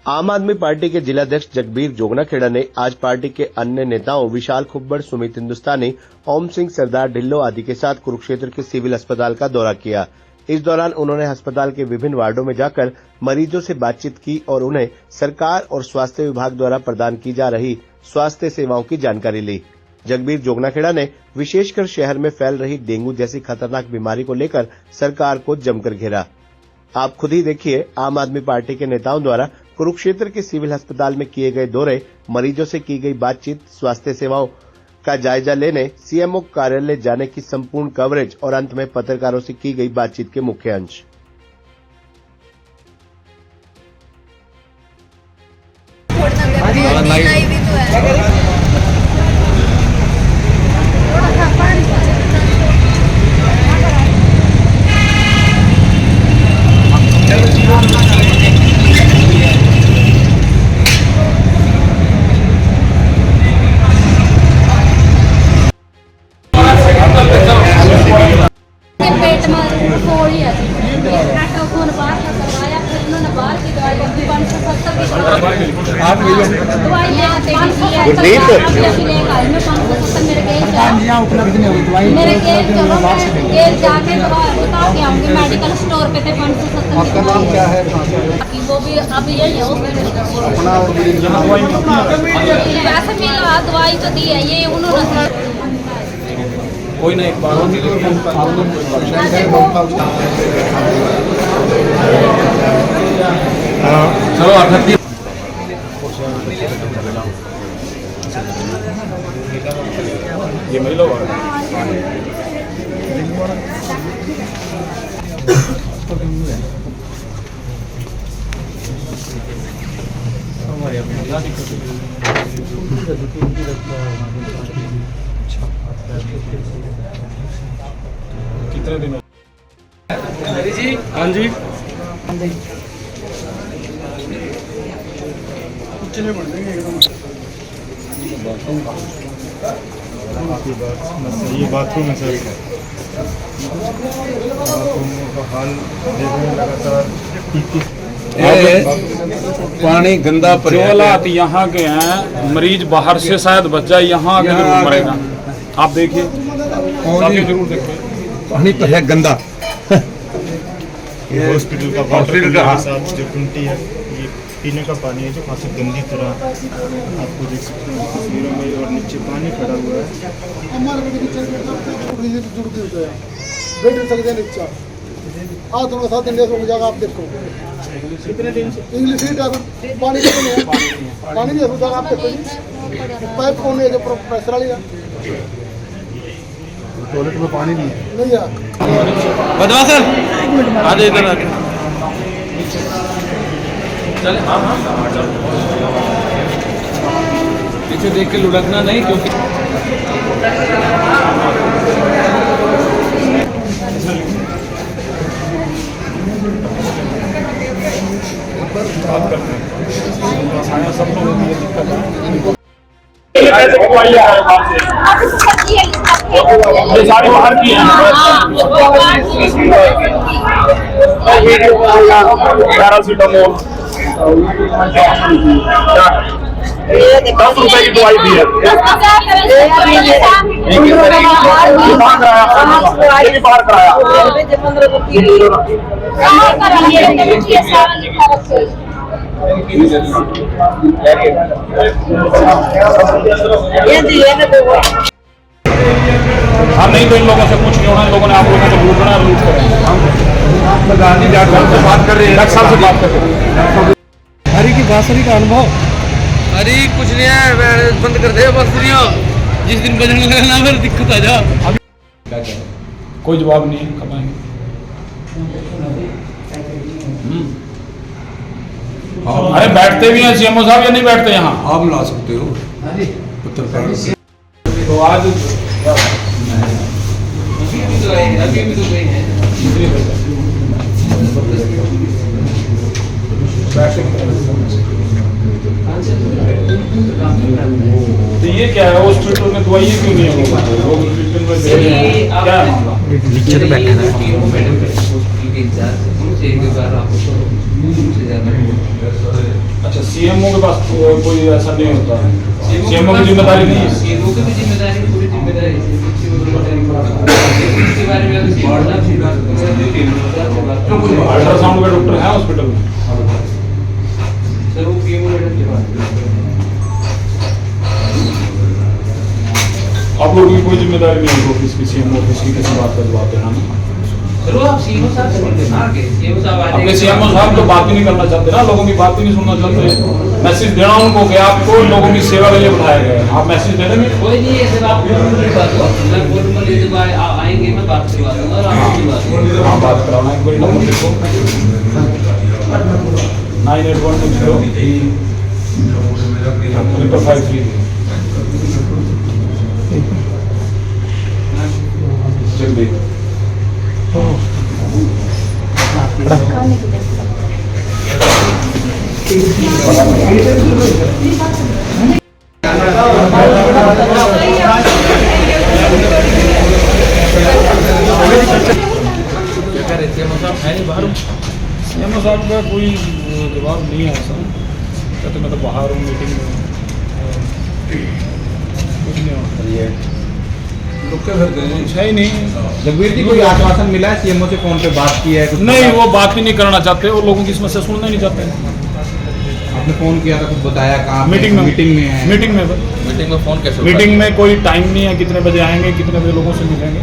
आम आदमी पार्टी के जिलाध्यक्ष जगबीर जोगनाखेड़ा ने आज पार्टी के अन्य नेताओं विशाल खुब्बड़, सुमित हिंदुस्तानी, ओम सिंह, सरदार ढिल्लो आदि के साथ कुरुक्षेत्र के सिविल अस्पताल का दौरा किया। इस दौरान उन्होंने अस्पताल के विभिन्न वार्डों में जाकर मरीजों से बातचीत की और उन्हें सरकार और स्वास्थ्य विभाग द्वारा प्रदान की जा रही स्वास्थ्य सेवाओं की जानकारी ली। जगबीर जोगनाखेड़ा ने विशेषकर शहर में फैल रही डेंगू जैसी खतरनाक बीमारी को लेकर सरकार को जमकर घेरा। आप खुद ही देखिए, आम आदमी पार्टी के नेताओं द्वारा कुरुक्षेत्र के सिविल अस्पताल में किए गए दौरे, मरीजों से की गई बातचीत, स्वास्थ्य सेवाओं का जायजा लेने, सीएमओ कार्यालय जाने की संपूर्ण कवरेज और अंत में पत्रकारों से की गई बातचीत के मुख्य अंश। पेट में फोड़ ही फोन बाहर का करवाया, फिर उन्होंने बाहर की दवाई 570 दवाई लेते मेरे गेल चलो गेल जाके दवा बता के आऊंगी। मेडिकल स्टोर पे थे 570। आपका नाम क्या है? वो भी अब यही है, वैसे मिला दवाई तो दी है, ये उन्होंने कोई ना एक बार चलो 38 ये मिल लो कितने दिन हो? हाँ जी ये बाथरूम है सर। बाथरूम का हाल देख रहे हैं लगातार। पानी गंदा हालात यहाँ के हैं, मरीज बाहर से शायद बच जाए, यहाँ आके जरूर मरेगा। आप देखिए, जरूर देखिए, पानी तो है गंदा। ये हॉस्पिटल का साथ जो टंकी है, ये पीने का पानी है जो काफ़ी गंदी तरह आपको देख सकते हैं तस्वीरों में, और नीचे पानी खड़ा हुआ है। आप देखो कितने दिन से इंग्लिश हीट पानी नहीं है, पानी नहीं है, आप देखो पाइप कौन है जो प्रेशर वाली है, टॉयलेट में पानी नहीं है। नहीं है बदवा सर आधे इधर आके चले। हाँ पीछे देख के लुढ़कना नहीं, क्योंकि बात करते हैं सब लोग ये सारे बाहर की हैं। पैरासीटामोल 10 रुपए की दवाई दी है। बाहर कराया हम नहीं, तो इन लोगों से कुछ नहीं होना, इन लोगों ने आप लोगों को लूटना है, लूट करें। गांधी डॉक्टर से बात कर रहे हैं, डॉक्टर साहब से बात कर रहे हैं। हरी की बांसुरी का अनुभव? अरे कुछ नहीं है, बंद कर दे बांसुरियां, जिस दिन बजने लगना फिर दिक्कत आ जा। कोई जवाब नहीं है, कब आएंगे? अरे बैठते भी हैं सीएमओ साहब या नहीं बैठते यहाँ? आप ला सकते हो उत्तर प्रदेश। तो आज अभी भी तो गई है। तो ये क्या है, हॉस्पिटल में दवाइयाँ क्यों नहीं है? हॉस्पिटल में क्या है मामला? नीचे तो बैठा है मैडम अच्छा, सीएमओ के पास कोई ऐसा नहीं होता है, सीएमओ की जिम्मेदारी नहीं है। सीएमओ की भी जिम्मेदारी, पूरी जिम्मेदारी अल्ट्रासाउंड का डॉक्टर है हॉस्पिटल में? सर वो पीएमओ मैडम की बात आप लोगों की कोई जिम्मेदारी नहीं है ऑफिस की, सीएम ऑफिस की किसी बात पर जवाब देना? चलो आप सीएमओ साहब से मिलते ना आगे, सीएमओ साहब आ अपने सीएमओ साहब तो बात ही नहीं करना चाहते ना, लोगों की बात ही नहीं सुनना चाहते। मैसेज देना उनको कि आपको लोगों की सेवा के लिए बुलाया गया है, आप मैसेज दे देंगे? कोई नहीं है सर, आप बात हो, मैं बोलूंगा ले जब आएंगे मैं बात करवा दूंगा और आपकी बात। हाँ, बात कराना है। कोई नंबर लिखो, 9810 जगदीप। सीएमओ साहब का कोई जवाब नहीं है ऐसा, कहते मैं तो बाहर हूँ मीटिंग में, कुछ नहीं होता है ही नहीं। जगबीर जी, कोई आश्वासन मिला है सीएमओ से, फोन पे बात की है? कुछ नहीं, वो बात ही नहीं करना चाहते, वो लोगों की समस्या सुनना ही नहीं चाहते। आपने फोन किया था, कुछ बताया? कहाँ? मीटिंग में है। मीटिंग में फोन कैसे? मीटिंग में कोई टाइम नहीं है, कितने बजे आएंगे, कितने बजे लोगों से मिलेंगे।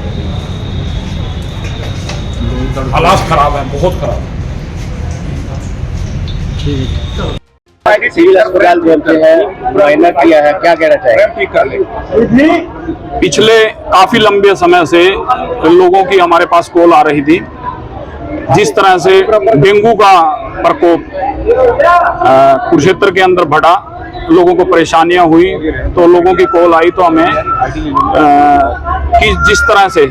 हालात खराब है, बहुत खराब है। सिविल अस्पताल बोलते हैं, मुआयना किया है, क्या कहना चाहेंगे? पिछले काफी लंबे समय से लोगों की हमारे पास कॉल आ रही थी, जिस तरह से डेंगू का प्रकोप कुरुक्षेत्र के अंदर बढ़ा, लोगों को परेशानियां हुई, तो लोगों की कॉल आई तो हमें कि जिस तरह से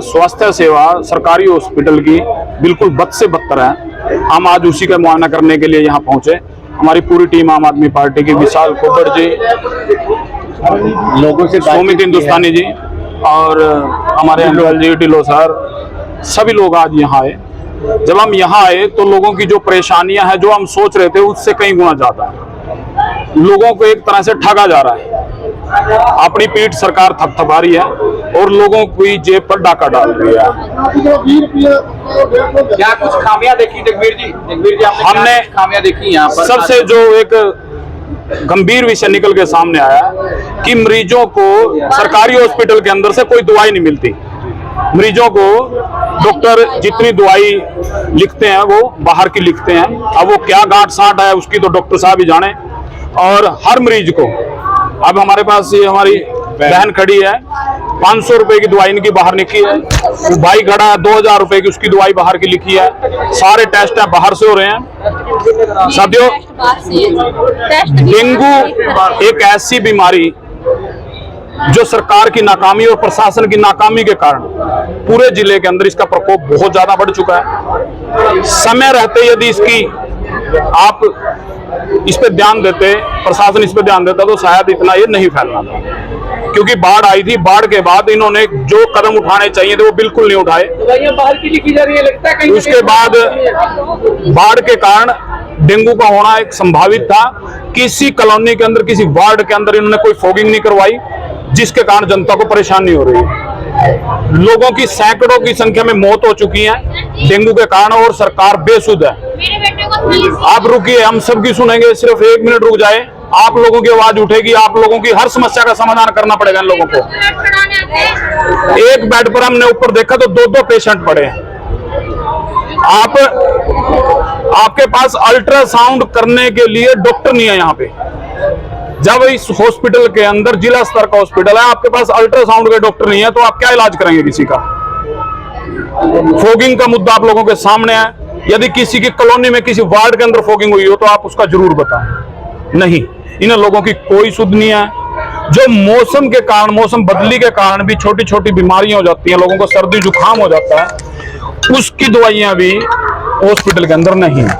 स्वास्थ्य सेवा सरकारी हॉस्पिटल की बिल्कुल बद से बदतर है, हम आज उसी का मुआयना करने के लिए यहाँ पहुंचे। हमारी पूरी टीम आम आदमी पार्टी की, विशाल कोबर जी, लोगों से सुमित हिंदुस्तानी जी और हमारे अंकल जी ढिल्लो सर, सभी लोग आज यहाँ आए। जब हम यहाँ आए तो लोगों की जो परेशानियां हैं, जो हम सोच रहे थे उससे कई गुना ज्यादा है। लोगों को एक तरह से ठगा जा रहा है, अपनी पीठ सरकार थपथपा रही है और लोगों की जेब पर डाका डाल रही है। क्या कुछ खामियां देखी जगबीर जी? हमने खामियां देखी यहाँ पर? सबसे जो एक गंभीर विषय निकल के सामने आया कि मरीजों को सरकारी हॉस्पिटल के अंदर से कोई दवाई नहीं मिलती। मरीजों को डॉक्टर जितनी दवाई लिखते हैं वो बाहर की लिखते हैं। अब वो क्या गांठ साठ है उसकी तो डॉक्टर साहब ही जाने। और हर मरीज को, अब हमारे पास ये हमारी बहन खड़ी है, 500 रुपए की दवाई इनकी बाहर लिखी है, भाई खड़ा है 2000 रुपए की, उसकी दवाई बाहर की लिखी है। सारे टेस्ट है बाहर से हो रहे हैं। साथियों, डेंगू एक ऐसी बीमारी जो सरकार की नाकामी और प्रशासन की नाकामी के कारण पूरे जिले के अंदर इसका प्रकोप बहुत ज्यादा बढ़ चुका है। समय रहते यदि इसकी आप इस पे ध्यान देते, प्रशासन इस पे ध्यान देता, तो शायद इतना ये नहीं फैलना था। क्योंकि बाढ़ आई थी, बाढ़ के बाद इन्होंने जो कदम उठाने चाहिए थे वो बिल्कुल नहीं उठाए। बाहर की लिखी जा रही है, लगता है कहीं उसके बाद बाढ़ के कारण डेंगू का होना एक संभावित था। किसी कॉलोनी के अंदर, किसी वार्ड के अंदर इन्होंने कोई फॉगिंग नहीं करवाई, जिसके कारण जनता को परेशानी हो रही है। लोगों की सैकड़ों की संख्या में मौत हो चुकी है डेंगू के कारण, और सरकार बेसुध है। आप रुकिए, हम सबकी सुनेंगे, सिर्फ 1 मिनट रुक जाए। आप लोगों की आवाज उठेगी, आप लोगों की हर समस्या का समाधान करना पड़ेगा इन लोगों को। एक बेड पर हमने ऊपर देखा तो 2-2 पेशेंट पड़े हैं। आपके पास अल्ट्रासाउंड करने के लिए डॉक्टर नहीं है यहाँ पे। जब इस हॉस्पिटल के अंदर जिला स्तर का हॉस्पिटल है, आपके पास अल्ट्रासाउंड के डॉक्टर नहीं है, तो आप क्या इलाज करेंगे किसी का? फॉगिंग का मुद्दा आप लोगों के सामने है। यदि किसी की कॉलोनी में, किसी वार्ड के अंदर फॉगिंग हुई हो तो आप उसका जरूर बताएं। नहीं, इन लोगों की कोई सुध नहीं है। जो मौसम के कारण, मौसम बदली के कारण भी छोटी छोटी बीमारियां हो जाती हैं, लोगों को सर्दी जुकाम हो जाता है, उसकी दवाइयां भी हॉस्पिटल के अंदर नहीं है।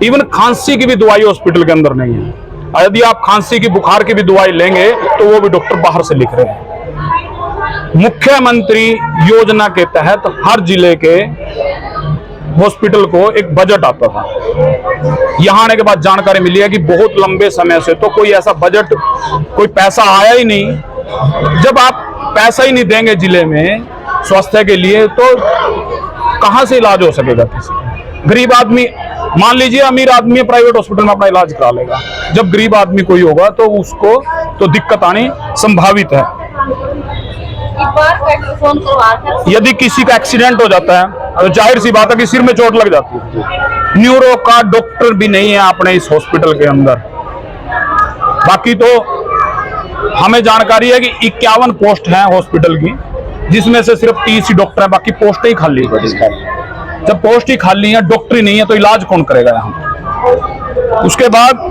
इवन खांसी की भी दवाई हॉस्पिटल के अंदर नहीं है। यदि आप खांसी की, बुखार की भी दवाई लेंगे तो वो भी डॉक्टर बाहर से लिख रहे हैं। मुख्यमंत्री योजना के तहत हर जिले के हॉस्पिटल को एक बजट आता था। यहाँ आने के बाद जानकारी मिली है कि बहुत लंबे समय से तो कोई ऐसा बजट, कोई पैसा आया ही नहीं। जब आप पैसा ही नहीं देंगे जिले में स्वास्थ्य के लिए तो कहां से इलाज हो सकेगा किसी? गरीब आदमी, मान लीजिए अमीर आदमी प्राइवेट हॉस्पिटल में अपना इलाज करा लेगा, जब गरीब आदमी कोई होगा तो उसको तो दिक्कत आनी संभावित है। यदि किसी का एक्सीडेंट हो जाता है तो जाहिर सी बात है कि सिर में चोट लग जाती है। न्यूरो का डॉक्टर भी नहीं है अपने इस हॉस्पिटल के अंदर। बाकी तो हमें जानकारी है कि 51 पोस्ट हैं हॉस्पिटल की, जिसमें से सिर्फ 30 ही डॉक्टर हैं, बाकी पोस्ट ही खाली है। जब पोस्ट ही खाली है, डॉक्टर ही नहीं है, तो इलाज कौन करेगा यहाँ? उसके बाद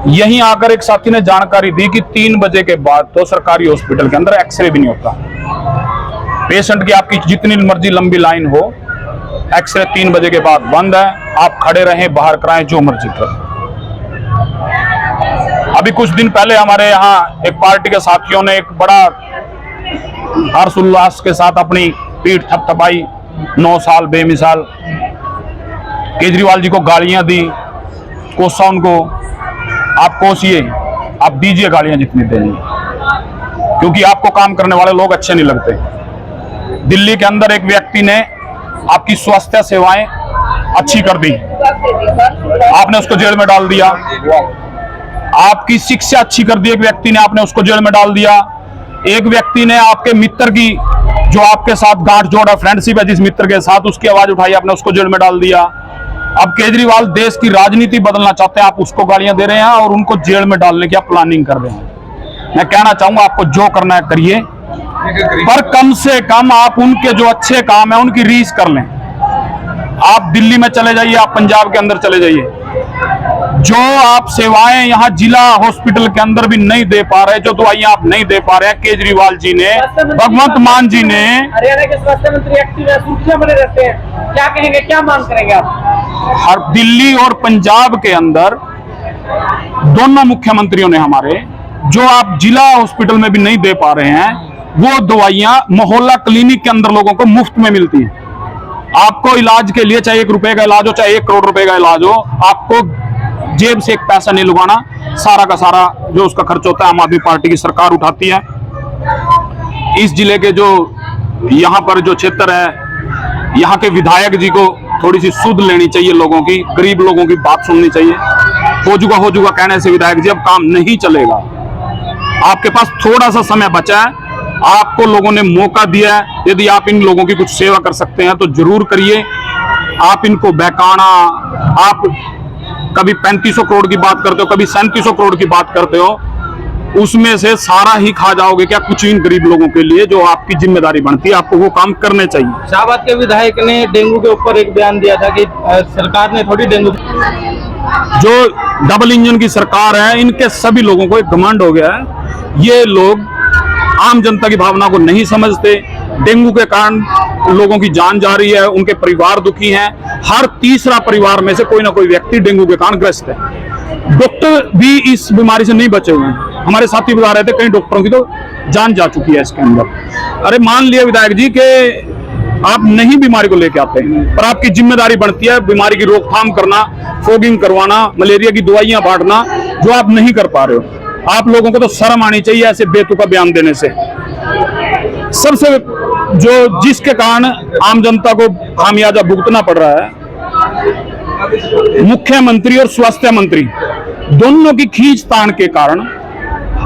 यहीं आकर एक साथी ने जानकारी दी कि 3 बजे के बाद तो सरकारी हॉस्पिटल के अंदर एक्सरे भी नहीं होता। पेशेंट की आपकी जितनी मर्जी लंबी लाइन हो, एक्सरे 3 बजे के बाद बंद है। आप खड़े रहें, बाहर कराएं, जो मर्जी करें। अभी कुछ दिन पहले हमारे यहाँ एक पार्टी के साथियों ने एक बड़ा हर्षोल्लास के साथ अपनी पीठ थपथपाई, 9 साल बेमिसाल केजरीवाल जी को गालियां दी, कोसा उनको, आप कोसिए, आप दीजिए गालियां जितनी देनी, क्योंकि आपको काम करने वाले लोग अच्छे नहीं लगते। दिल्ली के अंदर एक व्यक्ति ने आपकी स्वास्थ्य सेवाएं अच्छी कर दी, आपने उसको जेल में डाल दिया। आपकी शिक्षा अच्छी कर दी एक व्यक्ति ने, आपने उसको जेल में डाल दिया। एक व्यक्ति ने आपके मित्र की, जो आपके साथ गांठ जोड़ा, फ्रेंडशिप है जिस मित्र के साथ, उसकी आवाज उठाई, आपने उसको जेल में डाल दिया। अब केजरीवाल देश की राजनीति बदलना चाहते हैं, आप उसको गालियां दे रहे हैं और उनको जेल में डालने की आप प्लानिंग कर रहे हैं। मैं कहना चाहूंगा आपको जो करना है करिए, पर कम से कम आप उनके जो अच्छे काम है उनकी रीस कर लें। आप दिल्ली में चले जाइए, आप पंजाब के अंदर चले जाइए, जो आप सेवाएं यहाँ जिला हॉस्पिटल के अंदर भी नहीं दे पा रहे, जो दवाइयां आप नहीं दे पा रहे हैं, केजरीवाल जी ने, भगवंत मान जी ने। हरियाणा के स्वास्थ्य मंत्री एक्टिव है, सूचना बने रहते हैं, क्या कहेंगे, क्या मांग करेंगे आप? हर दिल्ली और पंजाब के अंदर दोनों मुख्यमंत्रियों ने हमारे, जो आप जिला हॉस्पिटल में भी नहीं दे पा रहे हैं, वो दवाइयां मोहल्ला क्लिनिक के अंदर लोगों को मुफ्त में मिलती हैं। आपको इलाज के लिए चाहे 1 रुपए का इलाज हो, चाहे 1 करोड़ रुपए का इलाज हो, आपको जेब से एक पैसा नहीं लगाना, सारा का सारा जो उसका खर्च होता है आम आदमी पार्टी की सरकार उठाती है। इस जिले के जो यहाँ पर जो क्षेत्र है, यहाँ के विधायक जी को थोड़ी सी सुध लेनी चाहिए, लोगों की, गरीब लोगों की बात सुननी चाहिए। हो जुगा कहने से विधायक जी अब काम नहीं चलेगा। आपके पास थोड़ा सा समय बचा है, आपको लोगों ने मौका दिया है, यदि आप इन लोगों की कुछ सेवा कर सकते हैं तो जरूर करिए। आप इनको बहकाना, आप कभी 3500 करोड़ की बात करते हो, कभी 3700 करोड़ की बात करते हो, उसमें से सारा ही खा जाओगे क्या? कुछ इन गरीब लोगों के लिए जो आपकी जिम्मेदारी बनती है, आपको वो काम करने चाहिए। शाहबाद के विधायक ने डेंगू के ऊपर एक बयान दिया था कि सरकार ने थोड़ी डेंगू, जो डबल इंजन की सरकार है, इनके सभी लोगों को एक घमंड हो गया है। ये लोग आम जनता की भावना को नहीं समझते। डेंगू के कारण लोगों की जान जा रही है, उनके परिवार दुखी हैं। हर तीसरा परिवार में से कोई ना कोई व्यक्ति डेंगू के कारण ग्रस्त है। डॉक्टर भी इस बीमारी से नहीं बचे हुए हैं। हमारे साथी बता रहे थे कई डॉक्टरों की तो जान जा चुकी है इसके अंदर। अरे मान लिया विधायक जी के आप नहीं बीमारी को लेके आते हैं, पर आपकी जिम्मेदारी बनती है बीमारी की रोकथाम करना, फॉगिंग करवाना, मलेरिया की दवाइयां बांटना, जो आप नहीं कर पा रहे हो। आप लोगों को तो शर्म आनी चाहिए ऐसे बेतुका बयान देने से। सबसे जो जिसके कारण आम जनता को खामियाजा भुगतना पड़ रहा है, मुख्यमंत्री और स्वास्थ्य मंत्री दोनों की खींचतान के कारण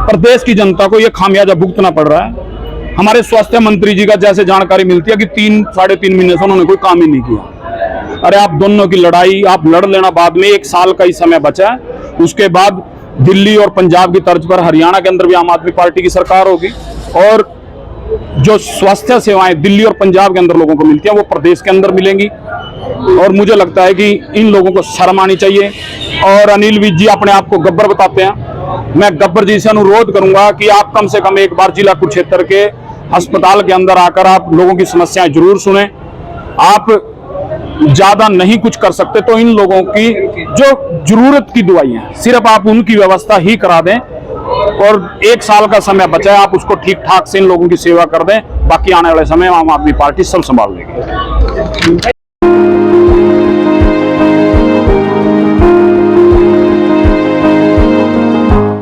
प्रदेश की जनता को यह खामियाजा भुगतना पड़ रहा है। हमारे स्वास्थ्य मंत्री जी का जैसे जानकारी मिलती है कि 3-3.5 महीने से उन्होंने कोई काम ही नहीं किया। अरे आप दोनों की लड़ाई आप लड़ लेना, बाद में 1 साल का ही समय बचा है, उसके बाद दिल्ली और पंजाब की तर्ज पर हरियाणा के अंदर भी आम आदमी पार्टी की सरकार होगी, और जो स्वास्थ्य सेवाएं दिल्ली और पंजाब के अंदर लोगों को मिलती हैं वो प्रदेश के अंदर मिलेंगी। और मुझे लगता है कि इन लोगों को शर्म आनी चाहिए। और अनिल विज जी अपने आप को गब्बर बताते हैं, मैं गब्बर जी से अनुरोध करूंगा कि आप कम से कम एक बार जिला कुरुक्षेत्र के अस्पताल के अंदर आकर आप लोगों की समस्याएं जरूर सुने। आप ज्यादा नहीं कुछ कर सकते तो इन लोगों की जो जरूरत की दवाइयां सिर्फ आप उनकी व्यवस्था ही करा दें, और 1 साल का समय बचा है, आप उसको ठीक ठाक से इन लोगों की सेवा कर दें। बाकी आने वाले समय में आम आदमी पार्टी सब संभाल लेगी। है